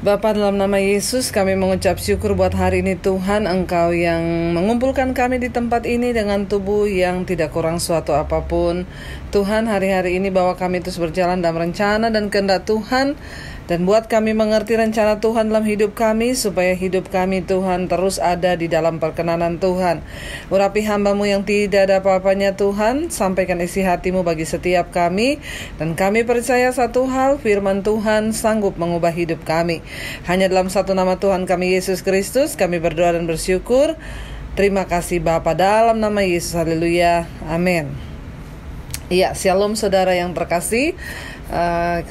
Bapa, dalam nama Yesus kami mengucap syukur buat hari ini Tuhan, Engkau yang mengumpulkan kami di tempat ini dengan tubuh yang tidak kurang suatu apapun. Tuhan, hari-hari ini bawa kami terus berjalan dalam rencana dan kehendak Tuhan, dan buat kami mengerti rencana Tuhan dalam hidup kami, supaya hidup kami Tuhan terus ada di dalam perkenanan Tuhan. Urapi hamba-Mu yang tidak ada apa-apanya Tuhan, sampaikan isi hati-Mu bagi setiap kami, dan kami percaya satu hal, firman Tuhan sanggup mengubah hidup kami. Hanya dalam satu nama Tuhan kami Yesus Kristus kami berdoa dan bersyukur. Terima kasih Bapa, dalam nama Yesus, haleluya, amin. Iya, shalom saudara yang terkasih.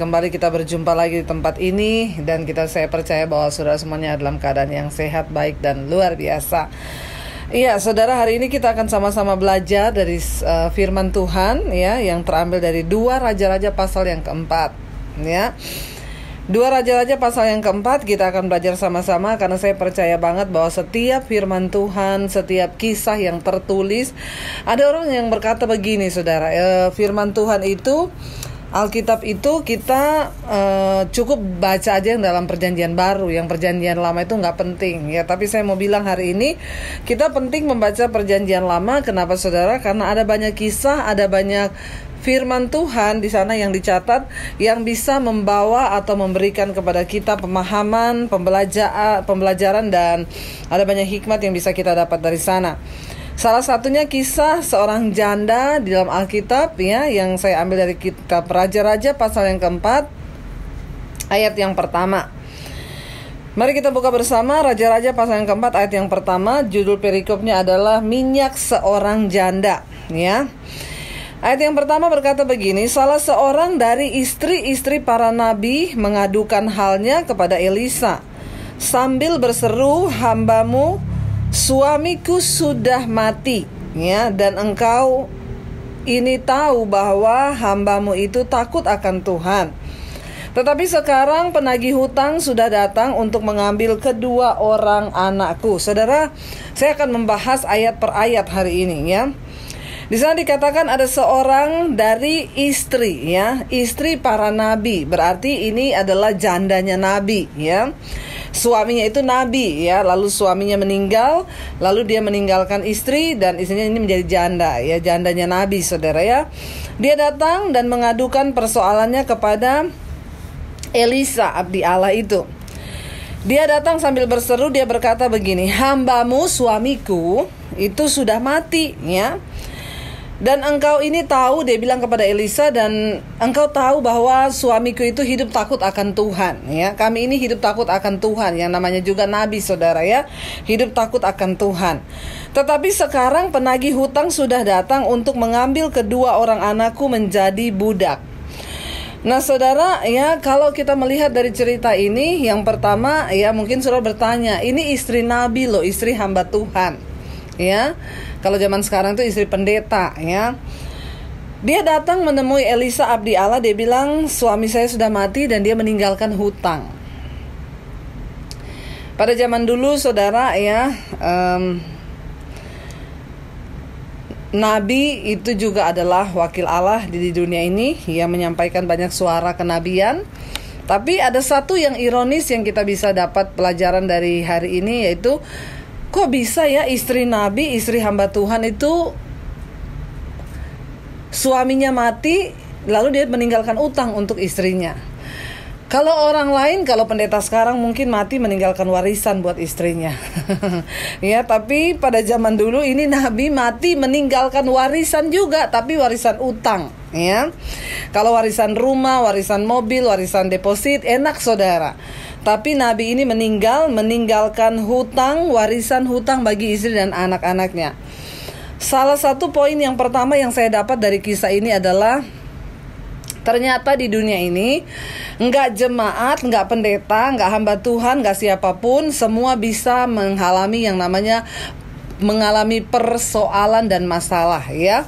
Kembali kita berjumpa lagi di tempat ini, dan saya percaya bahwa saudara semuanya dalam keadaan yang sehat, baik, dan luar biasa. Iya saudara, hari ini kita akan sama-sama belajar dari firman Tuhan ya, yang terambil dari 2 Raja-Raja pasal yang keempat ya. 2 Raja-Raja pasal yang keempat kita akan belajar sama-sama, karena saya percaya banget bahwa setiap firman Tuhan, setiap kisah yang tertulis, ada orang yang berkata begini saudara, firman Tuhan itu, Alkitab itu kita cukup baca aja yang dalam perjanjian baru, yang perjanjian lama itu nggak penting ya. Tapi saya mau bilang hari ini kita penting membaca perjanjian lama. Kenapa saudara? Karena ada banyak kisah, ada banyak firman Tuhan di sana yang dicatat, yang bisa membawa atau memberikan kepada kita pemahaman, pembelajaran, dan ada banyak hikmat yang bisa kita dapat dari sana. Salah satunya kisah seorang janda di dalam Alkitab ya, yang saya ambil dari kitab Raja-Raja pasal yang keempat ayat yang pertama. Mari kita buka bersama Raja-Raja pasal yang keempat ayat yang pertama. Judul perikopnya adalah minyak seorang janda ya. Ayat yang pertama berkata begini, salah seorang dari istri-istri para nabi mengadukan halnya kepada Elisa sambil berseru, hambamu suamiku sudah mati ya, dan engkau ini tahu bahwa hambamu itu takut akan Tuhan. Tetapi sekarang penagih hutang sudah datang untuk mengambil kedua orang anakku. Saudara, saya akan membahas ayat per ayat hari ini ya. Di sana dikatakan ada seorang dari istri ya, istri para nabi, berarti ini adalah jandanya nabi ya. Suaminya itu nabi ya, lalu suaminya meninggal, lalu dia meninggalkan istri, dan istrinya ini menjadi janda ya, jandanya nabi saudara ya. Dia datang dan mengadukan persoalannya kepada Elisa abdi Allah itu. Dia datang sambil berseru, dia berkata begini, hambamu suamiku itu sudah mati ya. Dan engkau ini tahu, dia bilang kepada Elisa, dan engkau tahu bahwa suamiku itu hidup takut akan Tuhan ya. Kami ini hidup takut akan Tuhan, yang namanya juga nabi saudara ya, hidup takut akan Tuhan. Tetapi sekarang penagih hutang sudah datang untuk mengambil kedua orang anakku menjadi budak. Nah saudara ya, kalau kita melihat dari cerita ini, yang pertama ya, mungkin saudara bertanya, ini istri nabi loh, istri hamba Tuhan ya. Kalau zaman sekarang itu istri pendeta ya. Dia datang menemui Elisa abdi Allah, dia bilang suami saya sudah mati dan dia meninggalkan hutang. Pada zaman dulu saudara ya, nabi itu juga adalah wakil Allah di dunia ini, yang menyampaikan banyak suara kenabian. Tapi ada satu yang ironis yang kita bisa dapat pelajaran dari hari ini, yaitu kok bisa ya istri nabi, istri hamba Tuhan itu suaminya mati, lalu dia meninggalkan utang untuk istrinya. Kalau orang lain, kalau pendeta sekarang mungkin mati meninggalkan warisan buat istrinya ya, tapi pada zaman dulu ini nabi mati meninggalkan warisan juga, tapi warisan utang ya. Kalau warisan rumah, warisan mobil, warisan deposit enak saudara. Tapi nabi ini meninggalkan hutang, warisan hutang bagi istri dan anak-anaknya. Salah satu poin yang pertama yang saya dapat dari kisah ini adalah, ternyata di dunia ini enggak jemaat, enggak pendeta, enggak hamba Tuhan, enggak siapapun, semua bisa mengalami yang namanya mengalami persoalan dan masalah ya.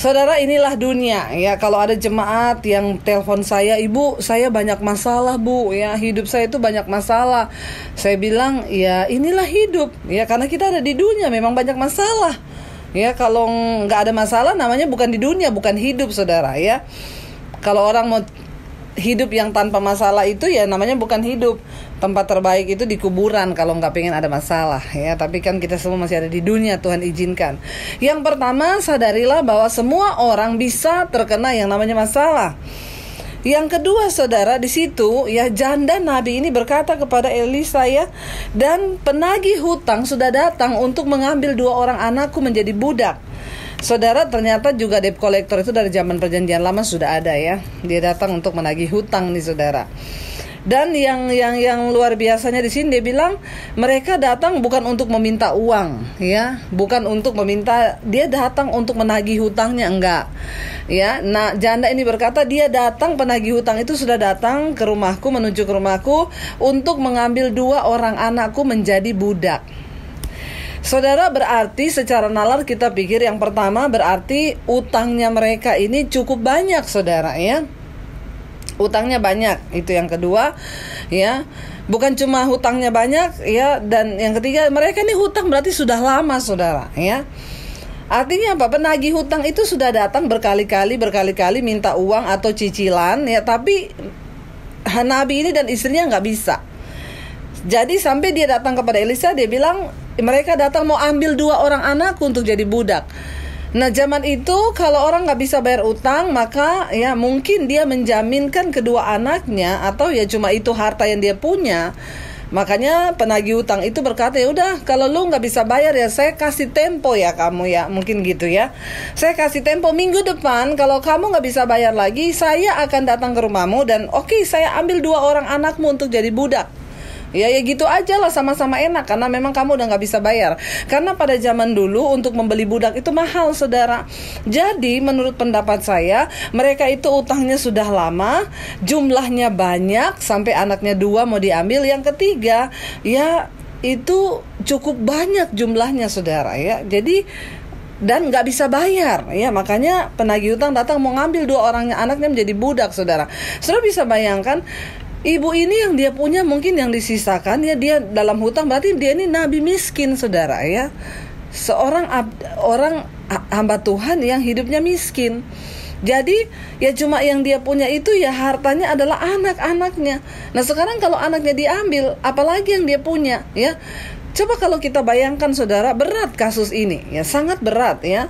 Saudara, inilah dunia ya. Kalau ada jemaat yang telepon saya, ibu saya banyak masalah bu ya, hidup saya itu banyak masalah. Saya bilang ya inilah hidup ya, karena kita ada di dunia memang banyak masalah ya. Kalau nggak ada masalah namanya bukan di dunia, bukan hidup saudara ya. Kalau orang mau hidup yang tanpa masalah itu ya namanya bukan hidup. Tempat terbaik itu di kuburan kalau nggak pengen ada masalah ya. Tapi kan kita semua masih ada di dunia, Tuhan izinkan. Yang pertama, sadarilah bahwa semua orang bisa terkena yang namanya masalah. Yang kedua, saudara, di situ ya janda Nabi ini berkata kepada Elisa ya, dan penagih hutang sudah datang untuk mengambil 2 orang anakku menjadi budak. Saudara, ternyata juga debt collector itu dari zaman perjanjian lama sudah ada ya. Dia datang untuk menagih hutang nih, saudara. Dan yang luar biasanya di sini dia bilang mereka datang bukan untuk meminta uang ya, bukan untuk meminta, dia datang untuk menagih hutangnya, enggak. Ya, nah janda ini berkata dia datang, penagih hutang itu sudah datang ke rumahku, menuju ke rumahku untuk mengambil 2 orang anakku menjadi budak. Saudara, berarti secara nalar kita pikir yang pertama berarti utangnya mereka ini cukup banyak, saudara ya. Utangnya banyak, itu yang kedua ya. Bukan cuma hutangnya banyak ya, dan yang ketiga mereka ini hutang berarti sudah lama, saudara ya. Artinya apa? Penagih hutang itu sudah datang berkali-kali minta uang atau cicilan ya, tapi Nabi ini dan istrinya nggak bisa. Jadi sampai dia datang kepada Elisa, dia bilang mereka datang mau ambil 2 orang anakku untuk jadi budak. Nah zaman itu kalau orang nggak bisa bayar utang, maka ya mungkin dia menjaminkan kedua anaknya, atau ya cuma itu harta yang dia punya. Makanya penagih utang itu berkata, ya udah kalau lu nggak bisa bayar ya saya kasih tempo ya kamu ya, mungkin gitu ya. Saya kasih tempo minggu depan, kalau kamu nggak bisa bayar lagi, saya akan datang ke rumahmu dan oke, saya ambil 2 orang anakmu untuk jadi budak. Ya gitu aja lah, sama-sama enak karena memang kamu udah gak bisa bayar. Karena pada zaman dulu untuk membeli budak itu mahal, saudara. Jadi menurut pendapat saya, mereka itu utangnya sudah lama, jumlahnya banyak, sampai anaknya 2 mau diambil, yang ketiga ya itu cukup banyak jumlahnya, saudara ya. Jadi dan nggak bisa bayar ya, makanya penagih utang datang mau ngambil 2 orang anaknya menjadi budak, saudara. Saudara bisa bayangkan, ibu ini yang dia punya mungkin yang disisakan ya, dia dalam hutang, berarti dia ini nabi miskin, saudara ya. Seorang orang hamba Tuhan yang hidupnya miskin. Jadi ya cuma yang dia punya itu ya hartanya adalah anak-anaknya. Nah sekarang kalau anaknya diambil, apalagi yang dia punya ya. Coba kalau kita bayangkan, saudara, berat kasus ini ya, sangat berat ya.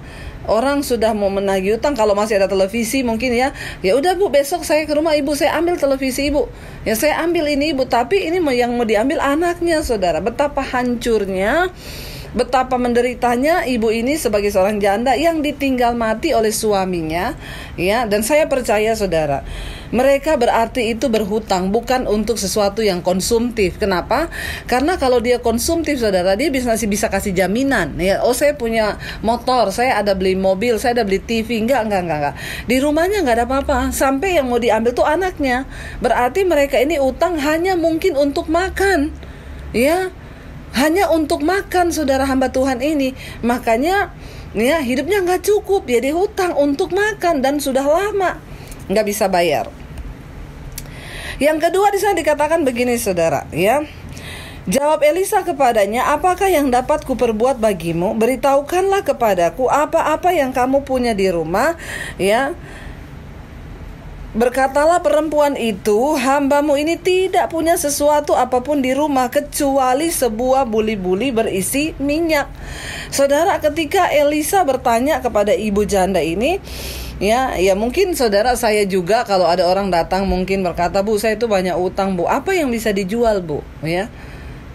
Orang sudah mau menagih utang, kalau masih ada televisi mungkin ya udah bu, besok saya ke rumah ibu, saya ambil televisi ibu ya, saya ambil ini ibu, tapi ini yang mau diambil anaknya, saudara. Betapa hancurnya, betapa menderitanya ibu ini sebagai seorang janda yang ditinggal mati oleh suaminya ya. Dan saya percaya, saudara, mereka berarti itu berhutang bukan untuk sesuatu yang konsumtif. Kenapa? Karena kalau dia konsumtif, saudara, dia masih bisa kasih jaminan ya. Oh saya punya motor, saya ada beli mobil, saya ada beli TV. Enggak. Di rumahnya enggak ada apa-apa. Sampai yang mau diambil tuh anaknya. Berarti mereka ini utang hanya mungkin untuk makan ya. Hanya untuk makan, saudara hamba Tuhan ini. Makanya ya hidupnya enggak cukup, dia dihutang untuk makan dan sudah lama enggak bisa bayar. Yang kedua di sana dikatakan begini, saudara ya. Jawab Elisa kepadanya, apakah yang dapat kuperbuat bagimu? Beritahukanlah kepadaku apa-apa yang kamu punya di rumah ya. Berkatalah perempuan itu, hambamu ini tidak punya sesuatu apapun di rumah kecuali sebuah buli-buli berisi minyak. Saudara, ketika Elisa bertanya kepada ibu janda ini, ya mungkin saudara, saya juga kalau ada orang datang mungkin berkata, bu saya itu banyak utang bu, apa yang bisa dijual bu ya,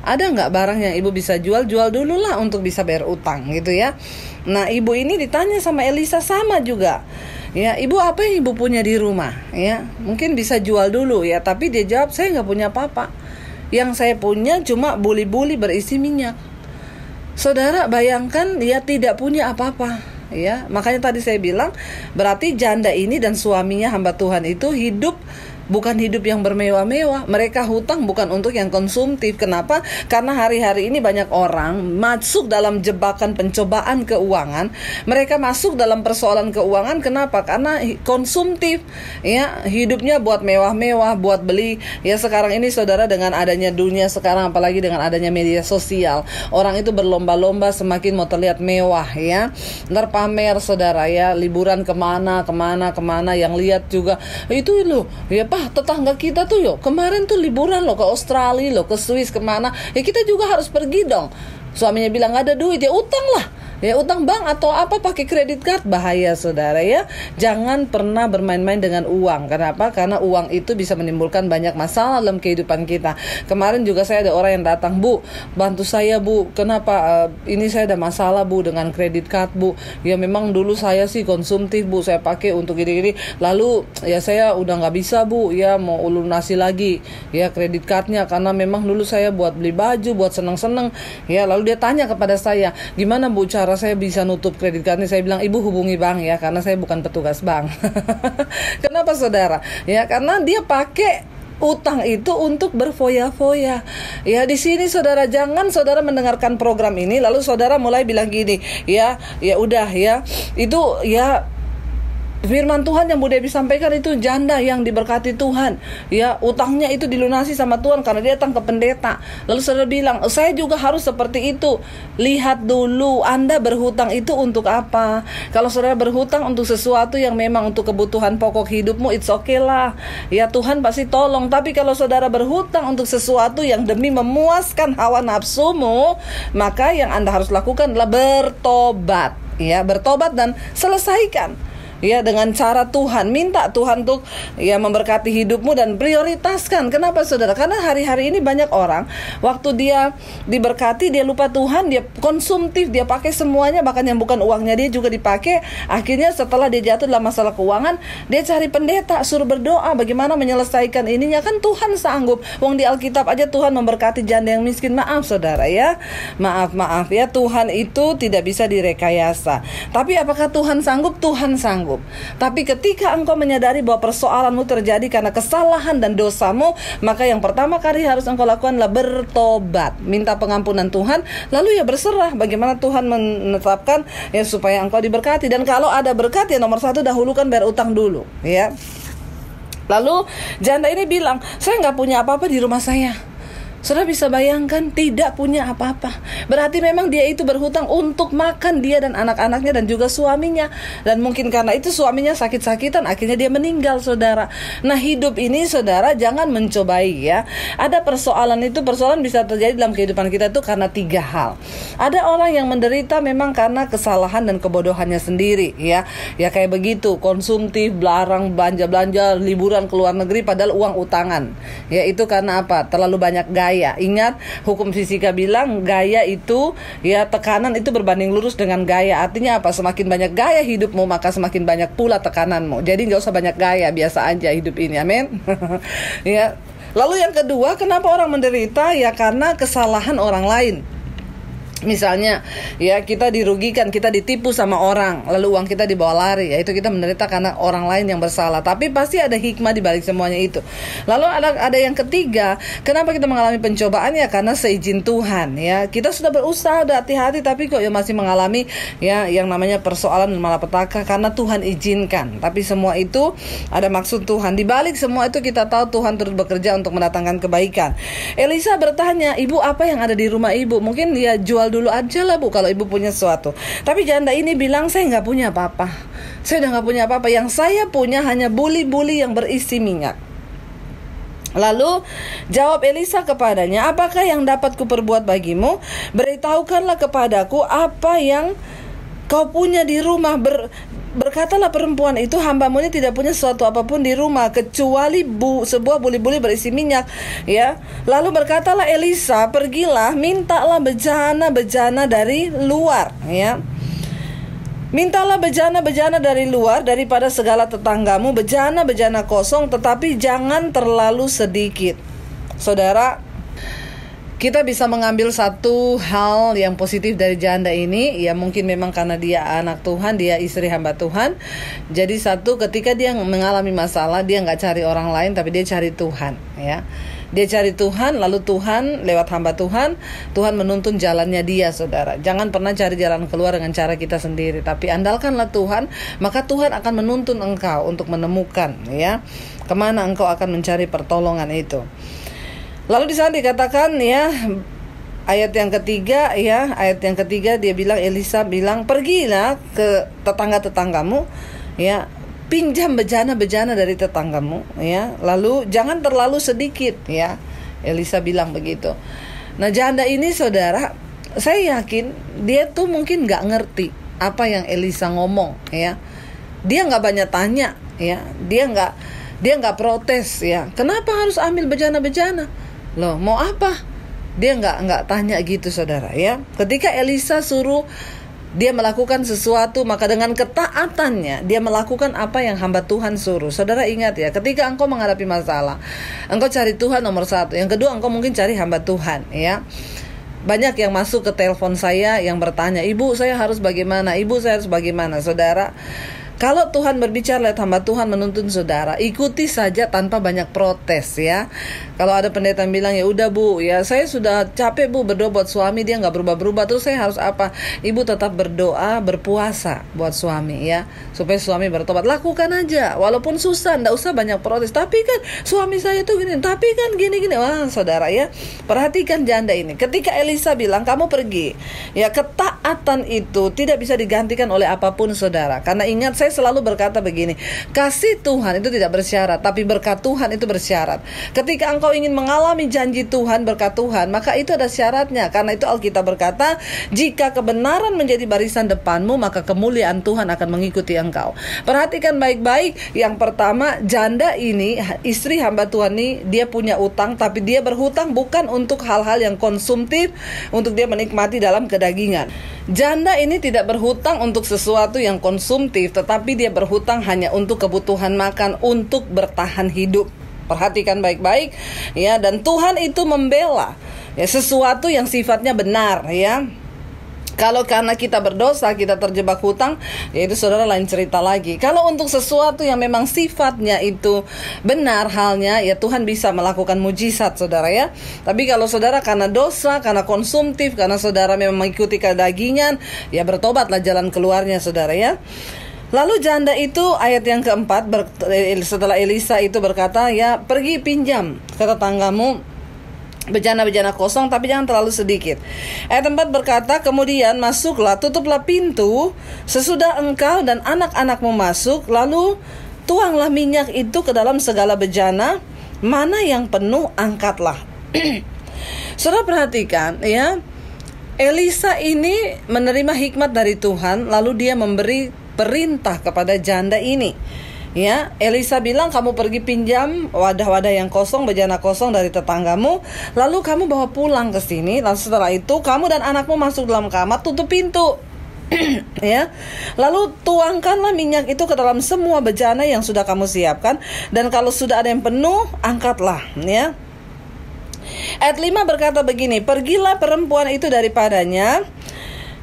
ada nggak barang yang ibu bisa jual dulu lah untuk bisa bayar utang gitu ya. Nah ibu ini ditanya sama Elisa sama juga ya, ibu apa yang ibu punya di rumah ya, mungkin bisa jual dulu ya. Tapi dia jawab, saya nggak punya apa-apa, yang saya punya cuma buli-buli berisi minyak. Saudara bayangkan, dia tidak punya apa-apa ya. Makanya tadi saya bilang berarti janda ini dan suaminya hamba Tuhan itu hidup bukan hidup yang bermewah-mewah. Mereka hutang bukan untuk yang konsumtif. Kenapa? Karena hari-hari ini banyak orang masuk dalam jebakan pencobaan keuangan. Mereka masuk dalam persoalan keuangan. Kenapa? Karena konsumtif ya, hidupnya buat mewah-mewah, buat beli. Ya sekarang ini saudara, dengan adanya dunia sekarang, apalagi dengan adanya media sosial, orang itu berlomba-lomba semakin mau terlihat mewah ya. Ntar pamer saudara ya, liburan kemana, yang lihat juga itu loh ya, tetangga kita tuh kemarin tuh liburan loh ke Australia loh, ke Swiss, kemana, ya kita juga harus pergi dong. Suaminya bilang nggak ada duit, ya utang lah. Ya utang bank atau apa, pakai kredit card. Bahaya saudara ya. Jangan pernah bermain-main dengan uang. Kenapa? Karena uang itu bisa menimbulkan banyak masalah dalam kehidupan kita. Kemarin juga saya ada orang yang datang, Bu, bantu saya Bu, kenapa ini saya ada masalah Bu dengan kredit card Bu. Ya memang dulu saya sih konsumtif Bu, saya pakai untuk gini-gini, lalu ya saya udah nggak bisa Bu, ya mau lunasi lagi ya kredit cardnya, karena memang dulu saya buat beli baju, buat seneng-seneng ya. Lalu dia tanya kepada saya, gimana Bu cara saya bisa nutup kredit cardnya? Saya bilang, ibu hubungi bank ya, karena saya bukan petugas bank. Kenapa saudara? Ya karena dia pakai utang itu untuk berfoya-foya. Ya di sini saudara, jangan saudara mendengarkan program ini lalu saudara mulai bilang gini, ya udah ya, itu ya firman Tuhan yang Bu Devi sampaikan itu janda yang diberkati Tuhan, ya utangnya itu dilunasi sama Tuhan karena dia datang ke pendeta. Lalu saudara bilang, saya juga harus seperti itu. Lihat dulu, Anda berhutang itu untuk apa? Kalau saudara berhutang untuk sesuatu yang memang untuk kebutuhan pokok hidupmu, it's okay lah, ya Tuhan pasti tolong. Tapi kalau saudara berhutang untuk sesuatu yang demi memuaskan hawa nafsumu, maka yang Anda harus lakukan adalah bertobat, ya bertobat dan selesaikan. Ya dengan cara Tuhan, minta Tuhan untuk ya memberkati hidupmu dan prioritaskan. Kenapa saudara? Karena hari-hari ini banyak orang, waktu dia diberkati dia lupa Tuhan, dia konsumtif, dia pakai semuanya, bahkan yang bukan uangnya dia juga dipakai. Akhirnya setelah dia jatuh dalam masalah keuangan, dia cari pendeta, suruh berdoa bagaimana menyelesaikan ininya. Kan Tuhan sanggup. Wong di Alkitab aja Tuhan memberkati janda yang miskin. Maaf saudara ya, maaf ya, Tuhan itu tidak bisa direkayasa. Tapi apakah Tuhan sanggup? Tuhan sanggup. Tapi ketika engkau menyadari bahwa persoalanmu terjadi karena kesalahan dan dosamu, maka yang pertama kali harus engkau lakukan adalah bertobat, minta pengampunan Tuhan, lalu ya berserah bagaimana Tuhan menetapkan ya supaya engkau diberkati. Dan kalau ada berkat, ya nomor satu dahulukan bayar utang dulu ya. Lalu janda ini bilang, saya nggak punya apa-apa di rumah saya. Saudara bisa bayangkan, tidak punya apa-apa. Berarti memang dia itu berhutang untuk makan dia dan anak-anaknya dan juga suaminya. Dan mungkin karena itu suaminya sakit-sakitan, akhirnya dia meninggal saudara. Nah hidup ini saudara jangan mencobai ya. Ada persoalan bisa terjadi dalam kehidupan kita itu karena 3 hal. Ada orang yang menderita memang karena kesalahan dan kebodohannya sendiri ya. Ya kayak begitu, konsumtif, belarang, belanja-belanja, liburan ke luar negeri padahal uang utangan. Ya itu karena apa? Terlalu banyak gaya. Ingat hukum fisika bilang gaya itu ya tekanan itu berbanding lurus dengan gaya. Artinya apa? Semakin banyak gaya hidupmu maka semakin banyak pula tekananmu. Jadi gak usah banyak gaya, biasa aja hidup ini. Amin. Ya. Lalu yang kedua, kenapa orang menderita? Ya karena kesalahan orang lain. Misalnya ya kita dirugikan, kita ditipu sama orang, lalu uang kita dibawa lari, ya itu kita menderita karena orang lain yang bersalah. Tapi pasti ada hikmah di balik semuanya itu. Lalu ada yang ketiga, kenapa kita mengalami pencobaan? Ya karena seizin Tuhan ya. Kita sudah berusaha, udah hati-hati, tapi kok ya masih mengalami ya yang namanya persoalan dan malapetaka karena Tuhan izinkan. Tapi semua itu ada maksud Tuhan. Di balik semua itu kita tahu Tuhan terus bekerja untuk mendatangkan kebaikan. Elisa bertanya, ibu apa yang ada di rumah ibu? Mungkin dia jual dulu aja lah Bu kalau ibu punya sesuatu. Tapi janda ini bilang, saya nggak punya apa-apa. Saya udah nggak punya apa-apa. Yang saya punya hanya buli-buli yang berisi minyak. Lalu jawab Elisa kepadanya, apakah yang dapat kuperbuat bagimu? Beritahukanlah kepadaku apa yang kau punya di rumah. Berkatalah perempuan itu, hambamu ini tidak punya sesuatu apapun di rumah kecuali sebuah buli-buli berisi minyak ya. Lalu berkatalah Elisa, pergilah mintalah bejana-bejana dari luar ya. Mintalah bejana-bejana dari luar daripada segala tetanggamu, bejana-bejana kosong, tetapi jangan terlalu sedikit. Saudara, kita bisa mengambil satu hal yang positif dari janda ini. Ya mungkin memang karena dia anak Tuhan, dia istri hamba Tuhan. Jadi satu, ketika dia mengalami masalah, dia gak cari orang lain, tapi dia cari Tuhan ya. Dia cari Tuhan, lalu Tuhan lewat hamba Tuhan menuntun jalannya dia saudara. Jangan pernah cari jalan keluar dengan cara kita sendiri, tapi andalkanlah Tuhan, maka Tuhan akan menuntun engkau untuk menemukan ya kemana engkau akan mencari pertolongan itu. Lalu di sana dikatakan ya, ayat yang ketiga dia bilang, Elisa bilang, pergilah ke tetangga-tetanggamu ya, pinjam bejana-bejana dari tetanggamu, ya. Lalu jangan terlalu sedikit, ya. Elisa bilang begitu. Nah, janda ini saudara, saya yakin dia tuh mungkin nggak ngerti apa yang Elisa ngomong, ya. Dia nggak banyak tanya, ya. Dia nggak protes, ya. Kenapa harus ambil bejana-bejana? Loh, mau apa? Dia nggak tanya gitu, saudara, ya. Ketika Elisa suruh dia melakukan sesuatu, maka dengan ketaatannya dia melakukan apa yang hamba Tuhan suruh. Saudara ingat ya, ketika engkau menghadapi masalah, engkau cari Tuhan nomor satu. Yang kedua, engkau mungkin cari hamba Tuhan, ya. Banyak yang masuk ke telepon saya yang bertanya, ibu saya harus bagaimana, ibu saya harus bagaimana. Saudara, kalau Tuhan berbicara lewat hamba Tuhan menuntun saudara, ikuti saja tanpa banyak protes, ya. Kalau ada pendeta yang bilang, ya udah bu, ya saya sudah capek bu berdoa buat suami, dia nggak berubah-berubah, terus saya harus apa? Ibu tetap berdoa, berpuasa buat suami, ya, supaya suami bertobat. Lakukan aja, walaupun susah, nggak usah banyak protes. Tapi kan suami saya tuh gini, tapi kan gini-gini. Wah saudara, ya, perhatikan janda ini. Ketika Elisa bilang kamu pergi, ya, ketaatan itu tidak bisa digantikan oleh apapun, saudara. Karena ingat, saya selalu berkata begini, kasih Tuhan itu tidak bersyarat, tapi berkat Tuhan itu bersyarat. Ketika engkau ingin mengalami janji Tuhan, berkat Tuhan, maka itu ada syaratnya. Karena itu Alkitab berkata, jika kebenaran menjadi barisan depanmu, maka kemuliaan Tuhan akan mengikuti engkau. Perhatikan baik-baik. Yang pertama, janda ini, istri hamba Tuhan ini, dia punya utang, tapi dia berhutang bukan untuk hal-hal yang konsumtif, untuk dia menikmati dalam kedagingan. Janda ini tidak berhutang untuk sesuatu yang konsumtif, tetapi dia berhutang hanya untuk kebutuhan makan, untuk bertahan hidup. Perhatikan baik-baik, ya. Dan Tuhan itu membela, ya, sesuatu yang sifatnya benar, ya. Kalau karena kita berdosa, kita terjebak hutang, ya itu saudara lain cerita lagi. Kalau untuk sesuatu yang memang sifatnya itu benar halnya, ya Tuhan bisa melakukan mujizat, saudara, ya. Tapi kalau saudara karena dosa, karena konsumtif, karena saudara memang mengikuti kedagingan, ya bertobatlah jalan keluarnya, saudara, ya. Lalu janda itu, ayat yang keempat, setelah Elisa itu berkata, ya pergi pinjam ke tetanggamu bejana-bejana kosong, tapi jangan terlalu sedikit. Ayat 4 berkata, kemudian masuklah, tutuplah pintu sesudah engkau dan anak-anakmu masuk, lalu tuanglah minyak itu ke dalam segala bejana, mana yang penuh angkatlah. Saudara perhatikan, ya, Elisa ini menerima hikmat dari Tuhan, lalu dia memberi perintah kepada janda ini, ya. Elisa bilang, kamu pergi pinjam wadah-wadah yang kosong, bejana kosong dari tetanggamu, lalu kamu bawa pulang ke sini. Lalu setelah itu kamu dan anakmu masuk dalam kamar, tutup pintu. Ya, lalu tuangkanlah minyak itu ke dalam semua bejana yang sudah kamu siapkan, dan kalau sudah ada yang penuh, angkatlah, ya. Ayat 5 berkata begini, pergilah perempuan itu daripadanya,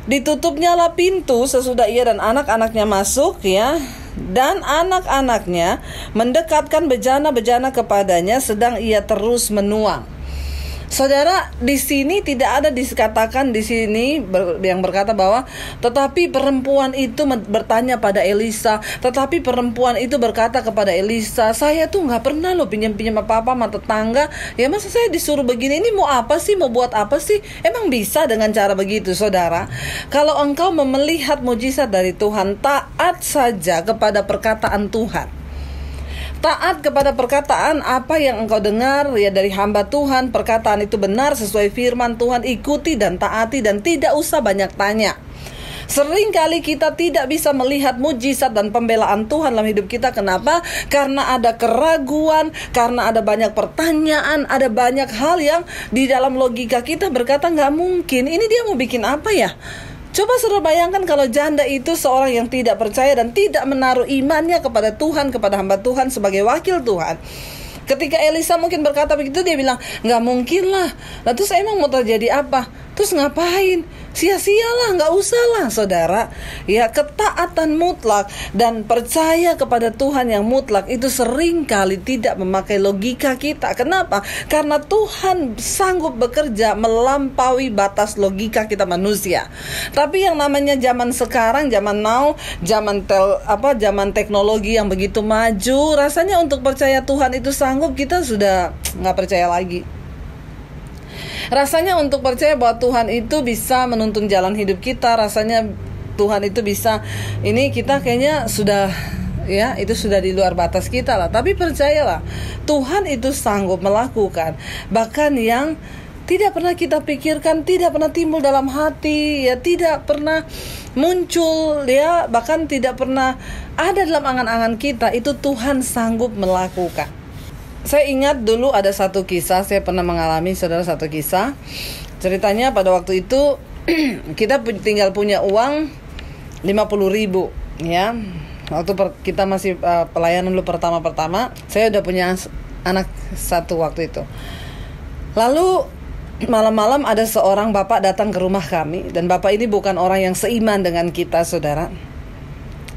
ditutupnyalah pintu sesudah ia dan anak-anaknya masuk, ya. Dan anak-anaknya mendekatkan bejana-bejana kepadanya sedang ia terus menuang. Saudara, di sini tidak ada dikatakan di sini yang berkata bahwa tetapi perempuan itu bertanya pada Elisa, tetapi perempuan itu berkata kepada Elisa, saya tuh nggak pernah loh pinjam-pinjam apa-apa sama tetangga, ya masa saya disuruh begini, ini mau apa sih, mau buat apa sih? Emang bisa dengan cara begitu, saudara? Kalau engkau melihat mujizat dari Tuhan, taat saja kepada perkataan Tuhan. Taat kepada perkataan apa yang engkau dengar, ya, dari hamba Tuhan. Perkataan itu benar sesuai firman Tuhan, ikuti dan taati, dan tidak usah banyak tanya. Seringkali kita tidak bisa melihat mujizat dan pembelaan Tuhan dalam hidup kita. Kenapa? Karena ada keraguan, karena ada banyak pertanyaan, ada banyak hal yang di dalam logika kita berkata nggak mungkin. Ini dia mau bikin apa ya? Coba saudara bayangkan kalau janda itu seorang yang tidak percaya dan tidak menaruh imannya kepada Tuhan, kepada hamba Tuhan sebagai wakil Tuhan. Ketika Elisa mungkin berkata begitu, dia bilang, nggak mungkin lah. Nah terus emang mau terjadi apa? Terus ngapain? Sia-sialah, nggak usah lah, saudara. Ya, ketaatan mutlak dan percaya kepada Tuhan yang mutlak itu seringkali tidak memakai logika kita. Kenapa? Karena Tuhan sanggup bekerja melampaui batas logika kita manusia. Tapi yang namanya zaman sekarang, zaman now, zaman teknologi yang begitu maju, rasanya untuk percaya Tuhan itu sanggup, kita sudah nggak percaya lagi. Rasanya untuk percaya bahwa Tuhan itu bisa menuntun jalan hidup kita, rasanya Tuhan itu bisa, ini kita kayaknya sudah ya itu sudah di luar batas kita lah. Tapi percayalah, Tuhan itu sanggup melakukan bahkan yang tidak pernah kita pikirkan, tidak pernah timbul dalam hati, ya tidak pernah muncul, ya bahkan tidak pernah ada dalam angan-angan kita, itu Tuhan sanggup melakukan. Saya ingat dulu ada satu kisah, saya pernah mengalami saudara satu kisah. Ceritanya pada waktu itu kita tinggal punya uang 50.000, ya. Waktu kita masih pelayanan dulu pertama-pertama, saya udah punya anak satu waktu itu. Lalu malam-malam ada seorang bapak datang ke rumah kami, dan bapak ini bukan orang yang seiman dengan kita, saudara.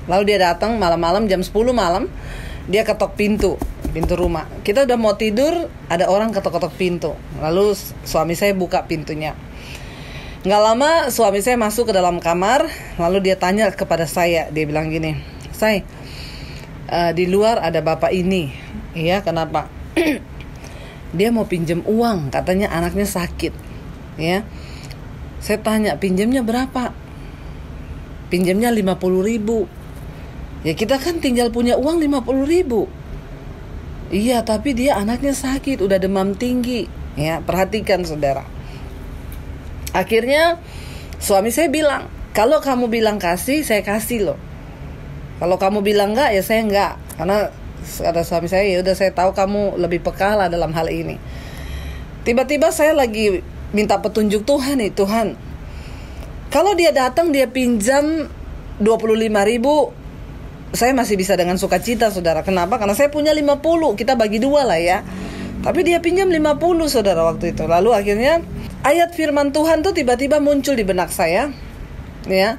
Lalu dia datang malam-malam jam 10 malam, dia ketok pintu rumah. Kita udah mau tidur, ada orang ketok-ketok pintu. Lalu suami saya buka pintunya. Nggak lama suami saya masuk ke dalam kamar, lalu dia tanya kepada saya, dia bilang gini, "Say, di luar ada bapak ini." "Iya, kenapa?" "Dia mau pinjam uang, katanya anaknya sakit." Ya. Saya tanya, "Pinjamnya berapa?" "Pinjamnya 50.000. Ya kita kan tinggal punya uang 50.000. "Iya, tapi dia anaknya sakit, udah demam tinggi." Ya, perhatikan saudara. Akhirnya suami saya bilang, "Kalau kamu bilang kasih, saya kasih loh. Kalau kamu bilang enggak, ya saya enggak." Karena kata suami saya, "Ya udah, saya tahu kamu lebih peka lah dalam hal ini." Tiba-tiba saya lagi minta petunjuk Tuhan nih, "Tuhan, kalau dia datang dia pinjam 25.000, saya masih bisa dengan sukacita, saudara." Kenapa? Karena saya punya 50, kita bagi dua lah ya. Tapi dia pinjam 50, saudara, waktu itu. Lalu akhirnya ayat firman Tuhan tuh tiba-tiba muncul di benak saya, ya,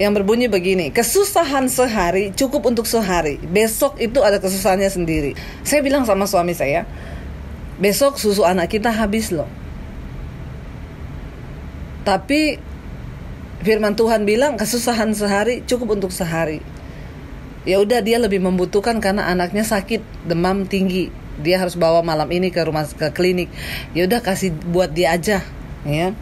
yang berbunyi begini, "Kesusahan sehari cukup untuk sehari, besok itu ada kesusahannya sendiri." Saya bilang sama suami saya, "Besok susu anak kita habis loh." Tapi firman Tuhan bilang kesusahan sehari cukup untuk sehari. Ya udah, dia lebih membutuhkan karena anaknya sakit, demam tinggi. Dia harus bawa malam ini ke klinik. Ya udah, kasih buat dia aja, ya.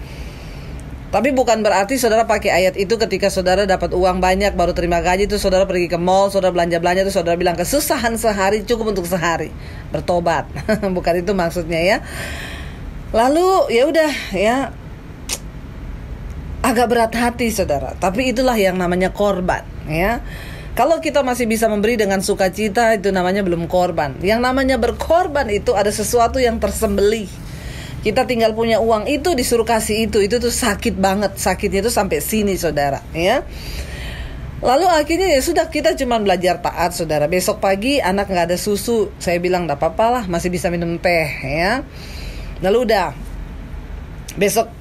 Tapi bukan berarti saudara pakai ayat itu ketika saudara dapat uang banyak baru terima gaji itu saudara pergi ke mall, saudara belanja-belanja itu saudara bilang kesusahan sehari cukup untuk sehari. Bertobat. Bukan itu maksudnya, ya. Lalu ya udah, ya. Agak berat hati saudara, tapi itulah yang namanya korban, ya. Kalau kita masih bisa memberi dengan sukacita, itu namanya belum korban. Yang namanya berkorban itu ada sesuatu yang tersembelih. Kita tinggal punya uang itu disuruh kasih itu tuh sakit banget. Sakitnya itu sampai sini, saudara, ya. Lalu akhirnya ya sudah, kita cuma belajar taat, saudara. Besok pagi anak nggak ada susu, saya bilang nggak apa-apa lah, masih bisa minum teh, ya. Lalu udah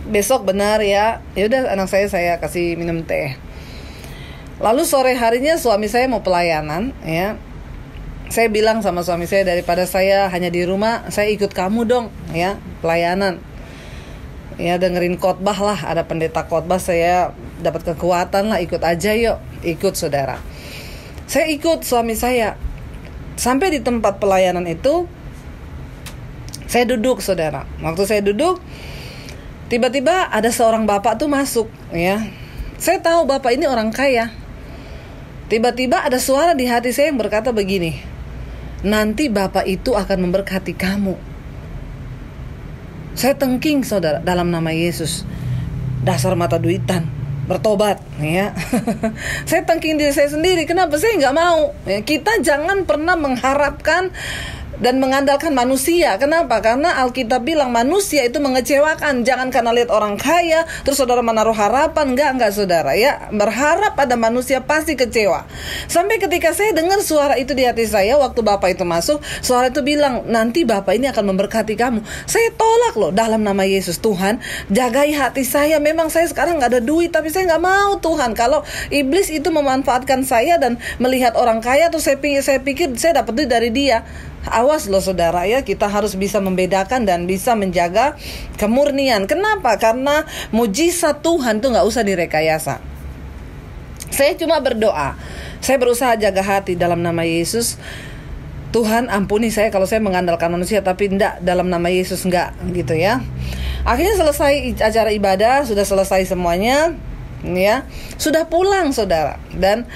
besok benar, ya udah anak saya kasih minum teh. Lalu sore harinya suami saya mau pelayanan, ya. Saya bilang sama suami saya, daripada saya hanya di rumah, saya ikut kamu dong, ya, pelayanan. Ya, dengerin khotbah lah, ada pendeta khotbah, saya dapat kekuatan lah, ikut aja yuk. Ikut, saudara. Saya ikut suami saya. Sampai di tempat pelayanan itu, saya duduk, saudara. Waktu saya duduk, tiba-tiba ada seorang bapak tuh masuk, ya. Saya tahu bapak ini orang kaya. Tiba-tiba ada suara di hati saya yang berkata begini, "Nanti bapak itu akan memberkati kamu." Saya tengking, saudara, dalam nama Yesus. Dasar mata duitan, bertobat, ya. Saya tengking diri saya sendiri, kenapa saya nggak mau, ya. Kita jangan pernah mengharapkan dan mengandalkan manusia. Kenapa? Karena Alkitab bilang manusia itu mengecewakan. Jangan karena lihat orang kaya terus saudara menaruh harapan. Enggak saudara, ya. Berharap pada manusia pasti kecewa. Sampai ketika saya dengar suara itu di hati saya waktu bapak itu masuk, suara itu bilang, "Nanti bapak ini akan memberkati kamu." Saya tolak loh, dalam nama Yesus. "Tuhan, jagai hati saya. Memang saya sekarang gak ada duit, tapi saya gak mau, Tuhan. Kalau iblis itu memanfaatkan saya dan melihat orang kaya, terus saya pikir saya dapat duit dari dia." Awas loh saudara, ya. Kita harus bisa membedakan dan bisa menjaga kemurnian. Kenapa? Karena mujizat Tuhan tuh gak usah direkayasa. Saya cuma berdoa, saya berusaha jaga hati dalam nama Yesus. Tuhan ampuni saya kalau saya mengandalkan manusia, tapi enggak, dalam nama Yesus enggak, gitu, ya. Akhirnya selesai acara ibadah, sudah selesai semuanya, ya. Sudah pulang, saudara. Dan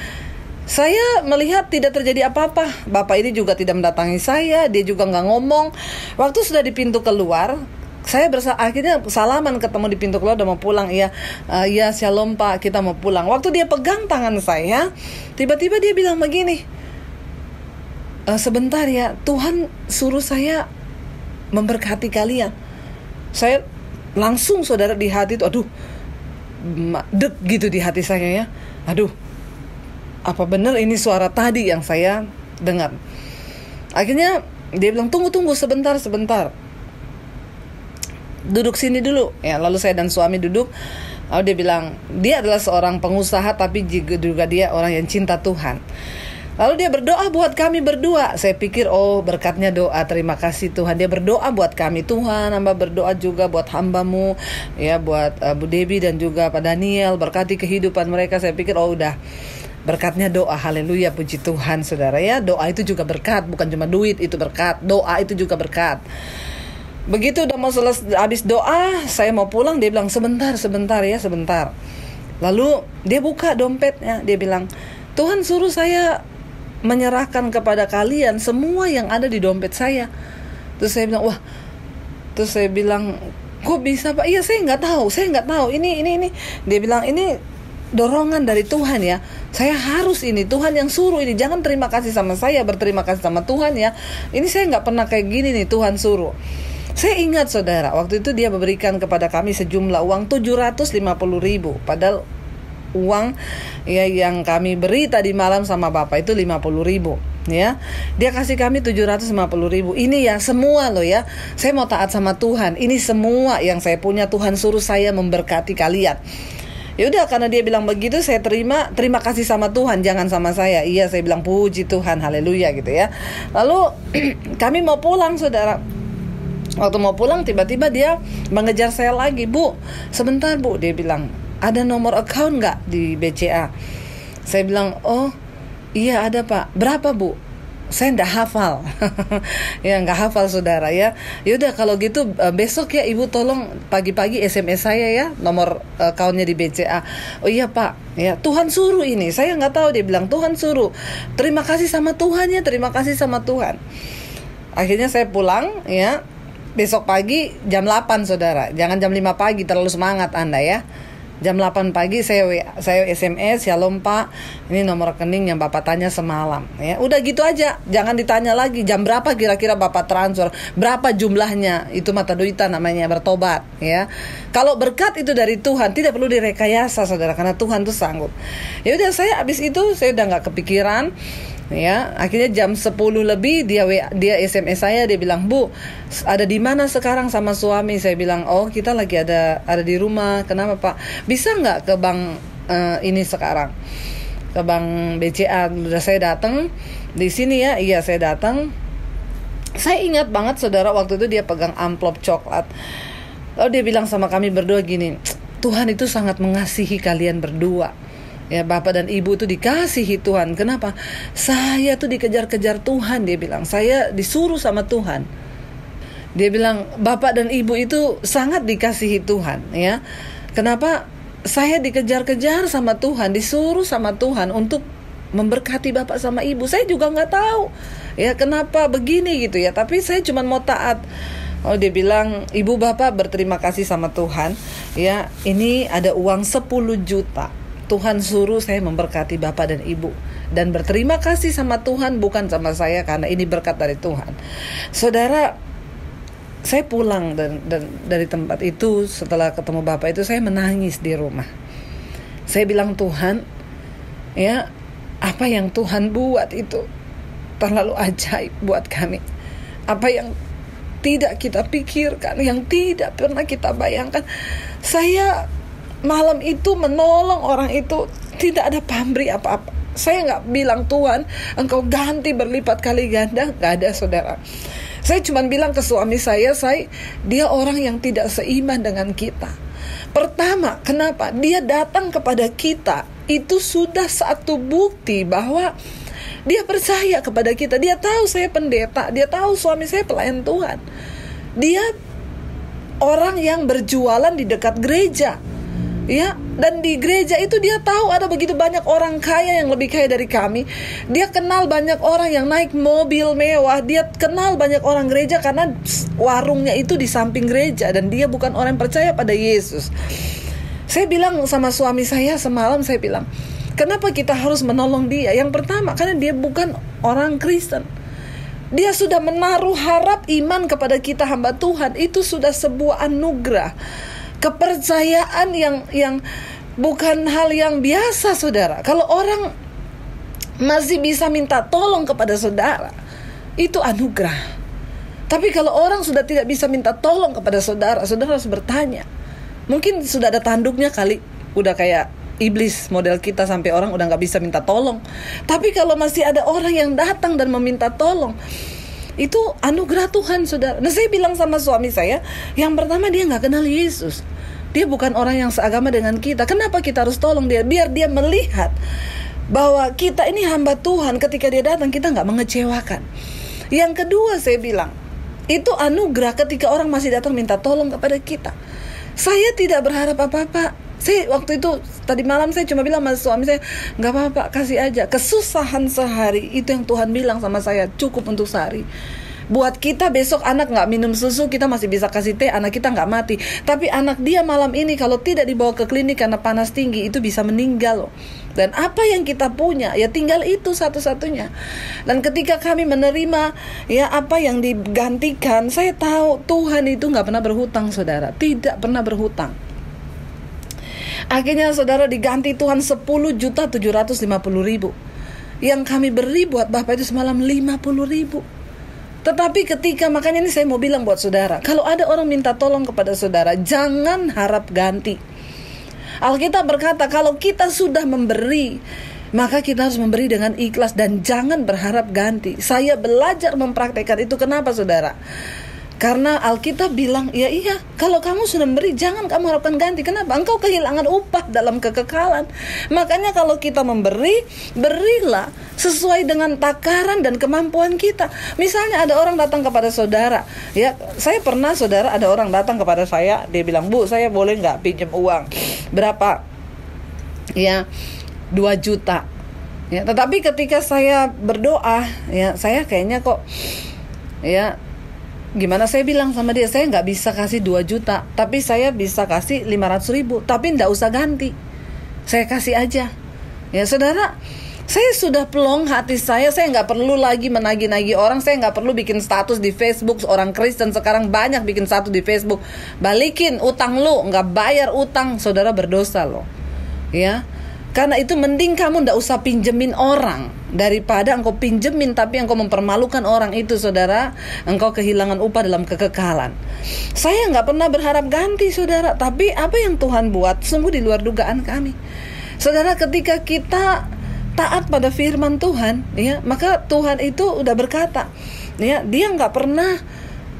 Saya melihat tidak terjadi apa-apa. Bapak ini juga tidak mendatangi saya, dia juga nggak ngomong. Waktu sudah di pintu keluar, saya akhirnya salaman ketemu di pintu keluar, udah mau pulang. Iya shalom Pak, kita mau pulang. Waktu dia pegang tangan saya, tiba-tiba dia bilang begini, sebentar ya, Tuhan suruh saya memberkati kalian. Saya langsung saudara di hati itu, aduh, deg gitu di hati saya ya. Aduh, apa benar ini suara tadi yang saya dengar? Akhirnya dia bilang, tunggu sebentar. Duduk sini dulu. Ya, lalu saya dan suami duduk. Lalu dia bilang, dia adalah seorang pengusaha tapi juga dia orang yang cinta Tuhan. Lalu dia berdoa buat kami berdua. Saya pikir, oh berkatnya doa, terima kasih Tuhan. Dia berdoa buat kami, Tuhan hamba berdoa juga buat hambamu, ya buat Bu Debbie dan juga Pak Daniel, berkati kehidupan mereka. Saya pikir, oh udah berkatnya doa, haleluya, puji Tuhan saudara ya. Doa itu juga berkat, bukan cuma duit itu berkat, doa itu juga berkat. Begitu udah mau habis doa, saya mau pulang, dia bilang sebentar. Lalu dia buka dompetnya, dia bilang, Tuhan suruh saya menyerahkan kepada kalian semua yang ada di dompet saya. Terus saya bilang, wah. Terus saya bilang, kok bisa Pak? Iya saya nggak tahu. Ini. Dia bilang, ini dorongan dari Tuhan ya. Saya harus ini, Tuhan yang suruh ini. Jangan terima kasih sama saya, berterima kasih sama Tuhan ya. Ini saya nggak pernah kayak gini nih, Tuhan suruh. Saya ingat saudara, waktu itu dia memberikan kepada kami sejumlah uang 750.000. Padahal uang ya yang kami beri tadi malam sama Bapak itu 50.000 ya. Dia kasih kami 750.000. Ini ya semua loh ya. Saya mau taat sama Tuhan. Ini semua yang saya punya, Tuhan suruh saya memberkati kalian. Ya udah, karena dia bilang begitu, saya terima kasih sama Tuhan, jangan sama saya. Iya, saya bilang puji Tuhan, haleluya gitu ya. Lalu kami mau pulang saudara. Waktu mau pulang tiba-tiba dia mengejar saya lagi. Bu, sebentar Bu, dia bilang, ada nomor account nggak di BCA? Saya bilang, oh iya ada Pak. Berapa Bu? Saya nggak hafal. Ya nggak hafal saudara ya. Yaudah kalau gitu besok ya Ibu tolong pagi-pagi SMS saya ya nomor accountnya di BCA. Oh iya Pak. Ya Tuhan suruh ini. Saya nggak tahu, dia bilang Tuhan suruh. Terima kasih sama Tuhan ya. Terima kasih sama Tuhan. Akhirnya saya pulang ya. Besok pagi jam 8 saudara. Jangan jam 5 pagi, terlalu semangat Anda ya. Jam 8 pagi saya SMS, shalom Pak, ini nomor rekening yang Bapak tanya semalam ya. Udah gitu aja, jangan ditanya lagi jam berapa kira-kira Bapak transfer, berapa jumlahnya. Itu mata duitan namanya, bertobat ya. Kalau berkat itu dari Tuhan, tidak perlu direkayasa saudara, karena Tuhan tuh sanggup. Ya udah, saya habis itu saya udah nggak kepikiran. Ya, akhirnya jam 10 lebih dia SMS saya, dia bilang, Bu, ada di mana sekarang sama suami? Saya bilang, oh kita lagi ada di rumah. Kenapa Pak? Bisa nggak ke bank ini sekarang? Ke bank BCA. Udah saya datang di sini ya. Iya saya datang. Saya ingat banget saudara, waktu itu dia pegang amplop coklat. Lalu dia bilang sama kami berdua gini, Tuhan itu sangat mengasihi kalian berdua. Ya, Bapak dan Ibu itu dikasihi Tuhan. Kenapa? Saya tuh dikejar-kejar Tuhan, dia bilang. Saya disuruh sama Tuhan. Dia bilang, Bapak dan Ibu itu sangat dikasihi Tuhan, ya. Kenapa? Saya dikejar-kejar sama Tuhan, disuruh sama Tuhan untuk memberkati Bapak sama Ibu. Saya juga nggak tahu, ya kenapa begini gitu ya. Tapi saya cuma mau taat. Oh, dia bilang, Ibu Bapak berterima kasih sama Tuhan. Ya, ini ada uang 10 juta. Tuhan suruh saya memberkati Bapak dan Ibu. Dan berterima kasih sama Tuhan, bukan sama saya, karena ini berkat dari Tuhan. Saudara, saya pulang dan dari tempat itu, setelah ketemu Bapak itu, saya menangis di rumah. Saya bilang, Tuhan, ya apa yang Tuhan buat itu terlalu ajaib buat kami. Apa yang tidak kita pikirkan, yang tidak pernah kita bayangkan. Saya malam itu menolong orang itu, tidak ada pamrih apa-apa. Saya gak bilang, Tuhan Engkau ganti berlipat kali ganda. Gak ada saudara. Saya cuma bilang ke suami saya, dia orang yang tidak seiman dengan kita. Pertama, kenapa? Dia datang kepada kita, itu sudah satu bukti bahwa dia percaya kepada kita. Dia tahu saya pendeta, dia tahu suami saya pelayan Tuhan. Dia orang yang berjualan di dekat gereja. Ya, dan di gereja itu dia tahu ada begitu banyak orang kaya yang lebih kaya dari kami. Dia kenal banyak orang yang naik mobil mewah. Dia kenal banyak orang gereja karena warungnya itu di samping gereja. Dan dia bukan orang yang percaya pada Yesus. Saya bilang sama suami saya semalam, saya bilang, kenapa kita harus menolong dia? Yang pertama, karena dia bukan orang Kristen. Dia sudah menaruh harap iman kepada kita hamba Tuhan. Itu sudah sebuah anugerah, kepercayaan yang bukan hal yang biasa, saudara. Kalau orang masih bisa minta tolong kepada saudara, itu anugerah. Tapi kalau orang sudah tidak bisa minta tolong kepada saudara, saudara harus bertanya. Mungkin sudah ada tanduknya kali, udah kayak iblis model kita sampai orang udah gak bisa minta tolong. Tapi kalau masih ada orang yang datang dan meminta tolong, itu anugerah Tuhan, saudara. Nah, saya bilang sama suami saya, yang pertama dia gak kenal Yesus. Dia bukan orang yang seagama dengan kita. Kenapa kita harus tolong dia? Biar dia melihat bahwa kita ini hamba Tuhan. Ketika dia datang, kita gak mengecewakan. Yang kedua, saya bilang, itu anugerah ketika orang masih datang minta tolong kepada kita. Saya tidak berharap apa-apa. Saya waktu itu, tadi malam saya cuma bilang sama suami saya, gak apa-apa, kasih aja. Kesusahan sehari, itu yang Tuhan bilang sama saya, cukup untuk sehari. Buat kita besok anak gak minum susu, kita masih bisa kasih teh, anak kita gak mati. Tapi anak dia malam ini kalau tidak dibawa ke klinik karena panas tinggi, itu bisa meninggal loh. Dan apa yang kita punya, ya tinggal itu satu-satunya. Dan ketika kami menerima ya apa yang digantikan, saya tahu Tuhan itu gak pernah berhutang, saudara. Tidak pernah berhutang. Akhirnya saudara diganti Tuhan 10.750.000. Yang kami beri buat Bapak itu semalam 50.000. Tetapi ketika, makanya ini saya mau bilang buat saudara, kalau ada orang minta tolong kepada saudara, jangan harap ganti. Alkitab berkata kalau kita sudah memberi, maka kita harus memberi dengan ikhlas dan jangan berharap ganti. Saya belajar mempraktekkan itu. Kenapa, saudara? Karena Alkitab bilang, ya iya, kalau kamu sudah memberi, jangan kamu harapkan ganti. Kenapa? Engkau kehilangan upah dalam kekekalan. Makanya kalau kita memberi, berilah sesuai dengan takaran dan kemampuan kita. Misalnya ada orang datang kepada saudara, ya, saya pernah, saudara, ada orang datang kepada saya, dia bilang, Bu, saya boleh nggak pinjam uang? Berapa? Ya, 2 juta. Ya, tetapi ketika saya berdoa, ya, saya kayaknya kok, ya, gimana, saya bilang sama dia, saya nggak bisa kasih 2 juta, tapi saya bisa kasih 500.000, tapi nggak usah ganti, saya kasih aja. Ya saudara, saya sudah plong hati saya nggak perlu lagi menagih-nagih orang, saya nggak perlu bikin status di Facebook. Orang Kristen sekarang banyak bikin status di Facebook, balikin utang lu, nggak bayar utang, saudara berdosa loh. Ya, karena itu mending kamu nggak usah pinjemin orang daripada engkau pinjemin tapi engkau mempermalukan orang itu, saudara. Engkau kehilangan upah dalam kekekalan. Saya nggak pernah berharap ganti, saudara. Tapi apa yang Tuhan buat sungguh di luar dugaan kami, saudara. Ketika kita taat pada firman Tuhan, ya, maka Tuhan itu udah berkata, ya, dia nggak pernah